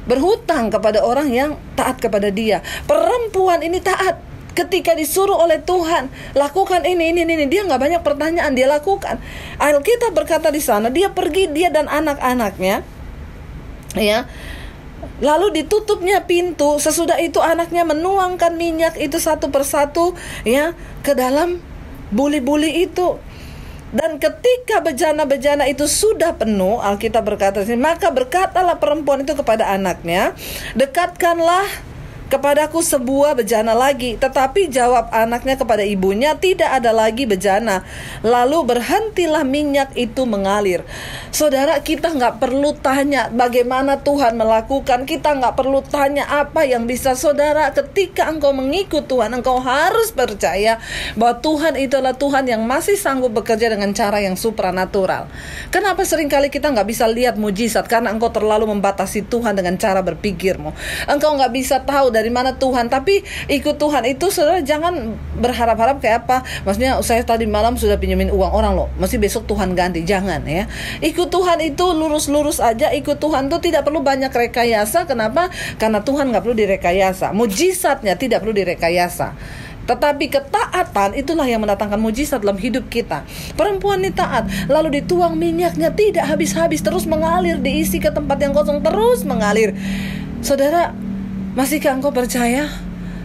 berhutang kepada orang yang taat kepada dia. Perempuan ini taat. Ketika disuruh oleh Tuhan, lakukan ini, dia nggak banyak pertanyaan, dia lakukan. Alkitab berkata di sana, dia pergi, dia dan anak-anaknya, ya. Lalu ditutupnya pintu. Sesudah itu anaknya menuangkan minyak itu satu persatu, ya, ke dalam buli-buli itu. Dan ketika bejana-bejana itu sudah penuh, Alkitab berkata, maka berkatalah perempuan itu kepada anaknya, dekatkanlah kepadaku sebuah bejana lagi. Tetapi jawab anaknya kepada ibunya, tidak ada lagi bejana. Lalu berhentilah minyak itu mengalir. Saudara, kita gak perlu tanya bagaimana Tuhan melakukan. Kita gak perlu tanya apa yang bisa. Saudara, ketika engkau mengikut Tuhan, engkau harus percaya bahwa Tuhan itu adalah Tuhan yang masih sanggup bekerja dengan cara yang supranatural. Kenapa seringkali kita gak bisa lihat mujizat? Karena engkau terlalu membatasi Tuhan dengan cara berpikirmu. Engkau gak bisa tahu dari mana Tuhan. Tapi ikut Tuhan itu, saudara, jangan berharap-harap kayak apa. Maksudnya saya tadi malam sudah pinjemin uang orang loh, mesti besok Tuhan ganti. Jangan, ya. Ikut Tuhan itu lurus-lurus aja. Ikut Tuhan itu tidak perlu banyak rekayasa. Kenapa? Karena Tuhan gak perlu direkayasa. Mujizatnya tidak perlu direkayasa. Tetapi ketaatan itulah yang mendatangkan mujizat dalam hidup kita. Perempuan ini taat, lalu dituang minyaknya tidak habis-habis, terus mengalir, diisi ke tempat yang kosong, terus mengalir. Saudara, masihkah engkau percaya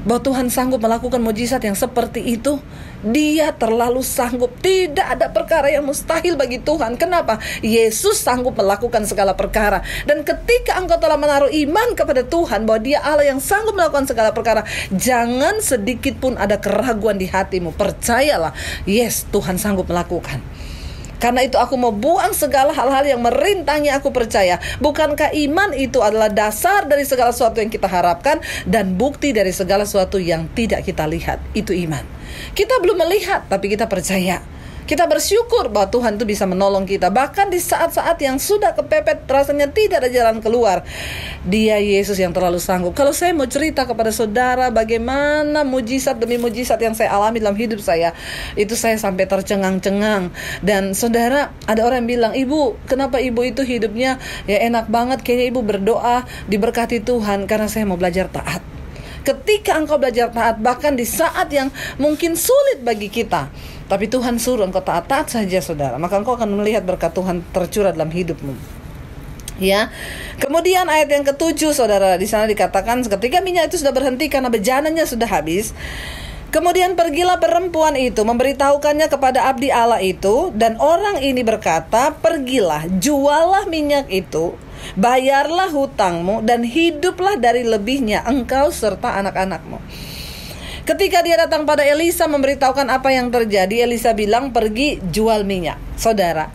bahwa Tuhan sanggup melakukan mujizat yang seperti itu? Dia terlalu sanggup. Tidak ada perkara yang mustahil bagi Tuhan. Kenapa? Yesus sanggup melakukan segala perkara. Dan ketika engkau telah menaruh iman kepada Tuhan bahwa Dia Allah yang sanggup melakukan segala perkara, jangan sedikit pun ada keraguan di hatimu. Percayalah, yes, Tuhan sanggup melakukan. Karena itu aku mau buang segala hal-hal yang merintangi aku percaya. Bukankah iman itu adalah dasar dari segala sesuatu yang kita harapkan dan bukti dari segala sesuatu yang tidak kita lihat? Itu iman. Kita belum melihat, tapi kita percaya. Kita bersyukur bahwa Tuhan itu bisa menolong kita. Bahkan di saat-saat yang sudah kepepet, rasanya tidak ada jalan keluar, Dia Yesus yang terlalu sanggup. Kalau saya mau cerita kepada saudara bagaimana mujizat demi mujizat yang saya alami dalam hidup saya, itu saya sampai tercengang-cengang. Dan saudara, ada orang yang bilang, "Ibu, kenapa ibu itu hidupnya ya enak banget? Kayaknya ibu berdoa diberkati Tuhan." Karena saya mau belajar taat. Ketika engkau belajar taat, bahkan di saat yang mungkin sulit bagi kita, tapi Tuhan suruh engkau taat saja, saudara, maka engkau akan melihat berkat Tuhan tercurah dalam hidupmu. Ya. Kemudian ayat yang ke-7, saudara, di sana dikatakan ketika minyak itu sudah berhenti karena bejananya sudah habis, kemudian pergilah perempuan itu memberitahukannya kepada abdi Allah itu, dan orang ini berkata, "Pergilah, jualah minyak itu, bayarlah hutangmu, dan hiduplah dari lebihnya engkau serta anak-anakmu." Ketika dia datang pada Elisa memberitahukan apa yang terjadi, Elisa bilang, "Pergi jual minyak." Saudara,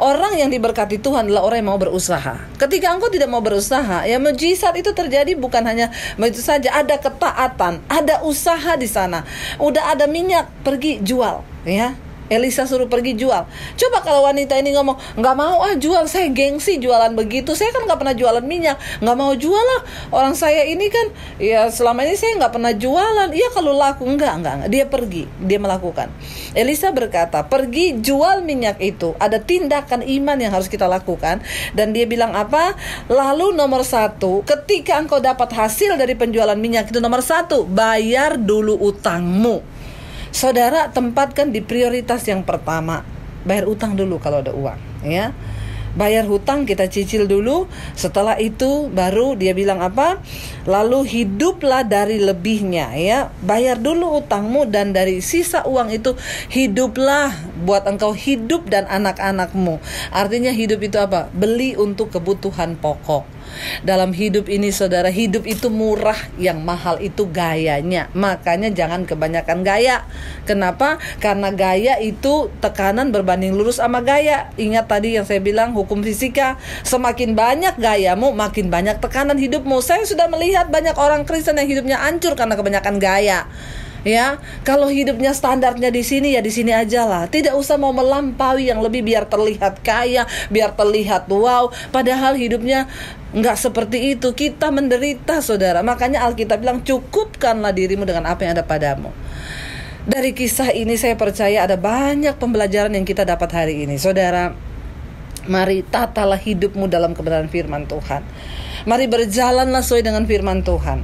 orang yang diberkati Tuhan adalah orang yang mau berusaha. Ketika engkau tidak mau berusaha, ya mujizat itu terjadi bukan hanya begitu saja. Ada ketaatan, ada usaha di sana. Udah ada minyak, pergi jual, ya. Elisa suruh pergi jual. Coba kalau wanita ini ngomong, "Nggak mau jual, saya gengsi jualan begitu. Saya kan nggak pernah jualan minyak, nggak mau jual lah. Orang saya ini kan, ya selama ini saya nggak pernah jualan." Iya kalau laku, enggak. Dia pergi, dia melakukan. Elisa berkata, "Pergi jual minyak itu." Ada tindakan iman yang harus kita lakukan. Dan dia bilang apa? Lalu nomor 1, ketika engkau dapat hasil dari penjualan minyak itu, nomor 1, bayar dulu utangmu. Saudara, tempatkan di prioritas yang pertama. Bayar utang dulu kalau ada uang, ya. Bayar hutang, kita cicil dulu. Setelah itu baru dia bilang apa? Lalu hiduplah dari lebihnya, ya. Bayar dulu utangmu dan dari sisa uang itu hiduplah, buat engkau hidup dan anak-anakmu. Artinya hidup itu apa? Beli untuk kebutuhan pokok. Dalam hidup ini, saudara, hidup itu murah, yang mahal itu gayanya. Makanya jangan kebanyakan gaya. Kenapa? Karena gaya itu tekanan berbanding lurus sama gaya. Ingat tadi yang saya bilang, hukum fisika, semakin banyak gayamu, makin banyak tekanan hidupmu. Saya sudah melihat banyak orang Kristen yang hidupnya hancur karena kebanyakan gaya. Ya, kalau hidupnya standarnya di sini, ya di sini aja lah. Tidak usah mau melampaui yang lebih biar terlihat kaya, biar terlihat wow. Padahal hidupnya nggak seperti itu. Kita menderita, saudara. Makanya Alkitab bilang, cukupkanlah dirimu dengan apa yang ada padamu. Dari kisah ini saya percaya ada banyak pembelajaran yang kita dapat hari ini. Saudara, mari tatalah hidupmu dalam kebenaran firman Tuhan. Mari berjalanlah sesuai dengan firman Tuhan.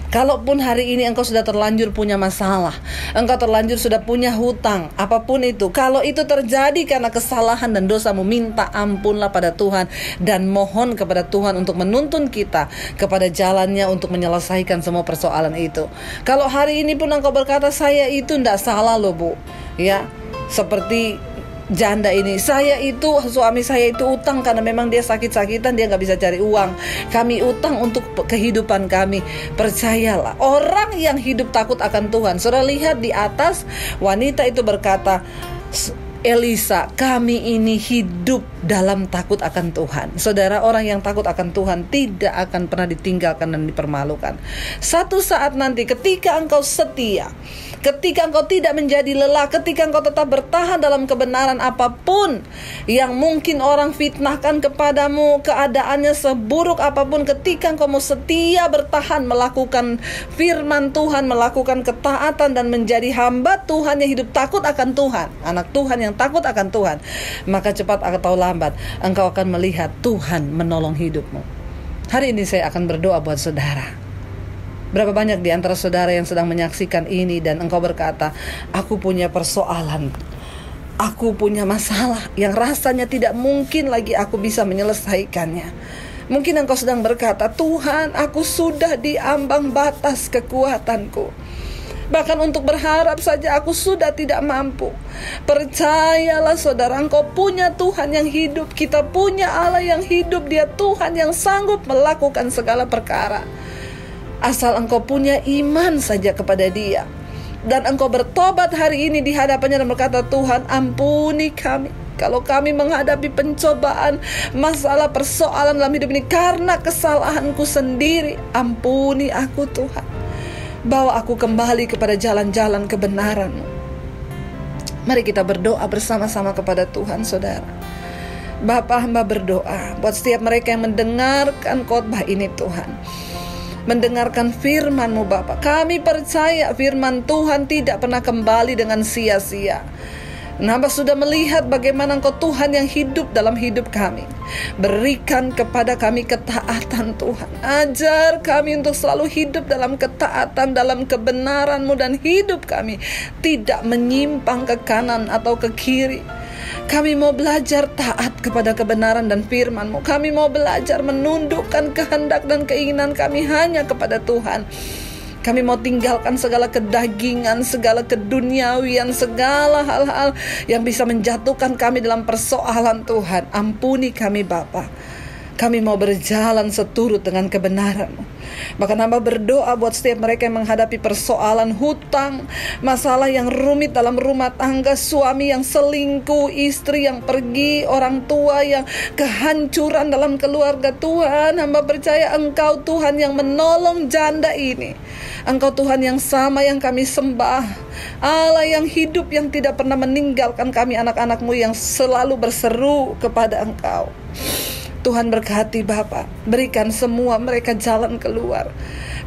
Kalaupun hari ini engkau sudah terlanjur punya masalah, engkau terlanjur sudah punya hutang, apapun itu, kalau itu terjadi karena kesalahan dan dosamu, minta ampunlah pada Tuhan dan mohon kepada Tuhan untuk menuntun kita kepada jalannya untuk menyelesaikan semua persoalan itu. Kalau hari ini pun engkau berkata, "Saya itu tidak salah loh, Bu," ya, seperti janda ini, suami saya itu utang karena memang dia sakit-sakitan, dia gak bisa cari uang. Kami utang untuk kehidupan kami. Percayalah, orang yang hidup takut akan Tuhan. Saudara lihat di atas, wanita itu berkata, "Elisa, kami ini hidup dalam takut akan Tuhan." Saudara, orang yang takut akan Tuhan tidak akan pernah ditinggalkan dan dipermalukan. Satu saat nanti ketika engkau setia, ketika engkau tidak menjadi lelah, ketika engkau tetap bertahan dalam kebenaran apapun yang mungkin orang fitnahkan kepadamu, keadaannya seburuk apapun, ketika engkau mau setia bertahan melakukan firman Tuhan, melakukan ketaatan dan menjadi hamba Tuhan yang hidup takut akan Tuhan, anak Tuhan yang takut akan Tuhan, maka cepat atau lambat engkau akan melihat Tuhan menolong hidupmu. Hari ini saya akan berdoa buat saudara. Berapa banyak di antara saudara yang sedang menyaksikan ini dan engkau berkata, "Aku punya persoalan, aku punya masalah yang rasanya tidak mungkin lagi aku bisa menyelesaikannya." Mungkin engkau sedang berkata, Tuhan, aku sudah di ambang batas kekuatanku. Bahkan untuk berharap saja aku sudah tidak mampu. Percayalah saudara, engkau punya Tuhan yang hidup. Kita punya Allah yang hidup. Dia Tuhan yang sanggup melakukan segala perkara. Asal engkau punya iman saja kepada Dia. Dan engkau bertobat hari ini di hadapannya dan berkata, Tuhan, ampuni kami kalau kami menghadapi pencobaan, masalah, persoalan dalam hidup ini karena kesalahanku sendiri. Ampuni aku Tuhan. Bawa aku kembali kepada jalan-jalan kebenaran-Mu. Mari kita berdoa bersama-sama kepada Tuhan, saudara. Bapa, hamba berdoa buat setiap mereka yang mendengarkan khotbah ini, Tuhan. Mendengarkan firman-Mu, Bapa. Kami percaya firman Tuhan tidak pernah kembali dengan sia-sia. Hamba sudah melihat bagaimana Engkau Tuhan yang hidup dalam hidup kami. Berikan kepada kami ketaatan Tuhan. Ajar kami untuk selalu hidup dalam ketaatan, dalam kebenaran-Mu, dan hidup kami tidak menyimpang ke kanan atau ke kiri. Kami mau belajar taat kepada kebenaran dan firman-Mu. Kami mau belajar menundukkan kehendak dan keinginan kami hanya kepada Tuhan. Kami mau tinggalkan segala kedagingan, segala keduniawian, segala hal-hal yang bisa menjatuhkan kami dalam persoalan Tuhan. Ampuni kami Bapa. Kami mau berjalan seturut dengan kebenaran-Mu. Bahkan hamba berdoa buat setiap mereka yang menghadapi persoalan hutang, masalah yang rumit dalam rumah tangga, suami yang selingkuh, istri yang pergi, orang tua yang kehancuran dalam keluarga. Tuhan, hamba percaya Engkau Tuhan yang menolong janda ini. Engkau Tuhan yang sama yang kami sembah, Allah yang hidup, yang tidak pernah meninggalkan kami anak-anak-Mu yang selalu berseru kepada Engkau. Tuhan berkati Bapa, berikan semua mereka jalan keluar.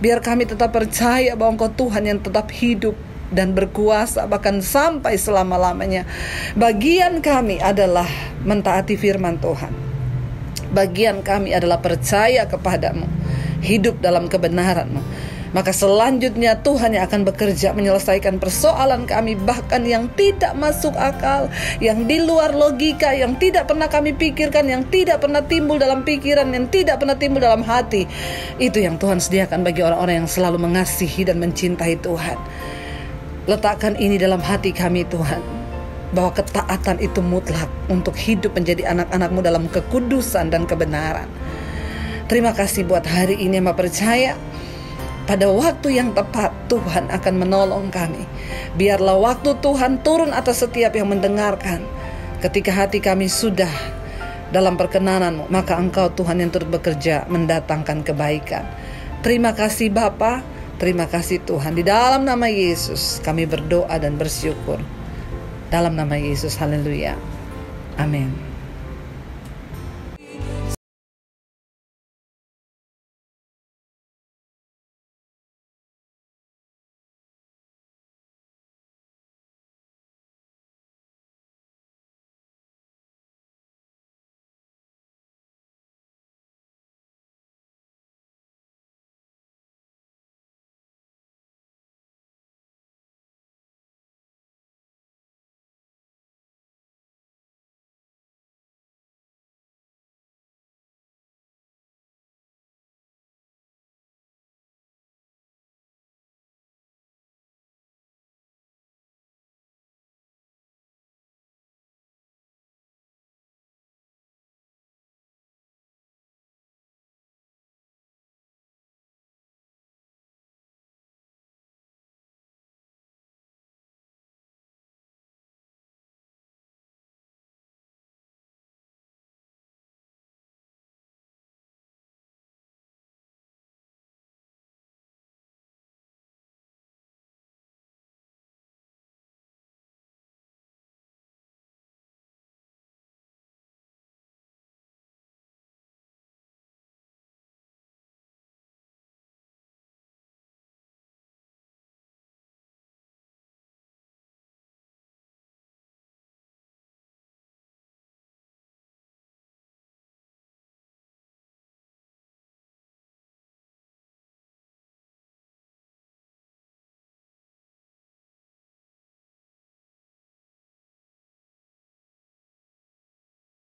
Biar kami tetap percaya bahwa Engkau Tuhan yang tetap hidup dan berkuasa bahkan sampai selama-lamanya. Bagian kami adalah mentaati firman Tuhan. Bagian kami adalah percaya kepadamu, hidup dalam kebenaran-Mu. Maka selanjutnya Tuhan yang akan bekerja menyelesaikan persoalan kami, bahkan yang tidak masuk akal, yang di luar logika, yang tidak pernah kami pikirkan, yang tidak pernah timbul dalam pikiran, yang tidak pernah timbul dalam hati. Itu yang Tuhan sediakan bagi orang-orang yang selalu mengasihi dan mencintai Tuhan. Letakkan ini dalam hati kami Tuhan, bahwa ketaatan itu mutlak untuk hidup menjadi anak-anak-Mu dalam kekudusan dan kebenaran. Terima kasih buat hari ini, hamba percaya pada waktu yang tepat Tuhan akan menolong kami. Biarlah waktu Tuhan turun atas setiap yang mendengarkan. Ketika hati kami sudah dalam perkenanan-Mu, maka Engkau Tuhan yang turut bekerja mendatangkan kebaikan. Terima kasih Bapa, terima kasih Tuhan. Di dalam nama Yesus kami berdoa dan bersyukur. Dalam nama Yesus, haleluya. Amin.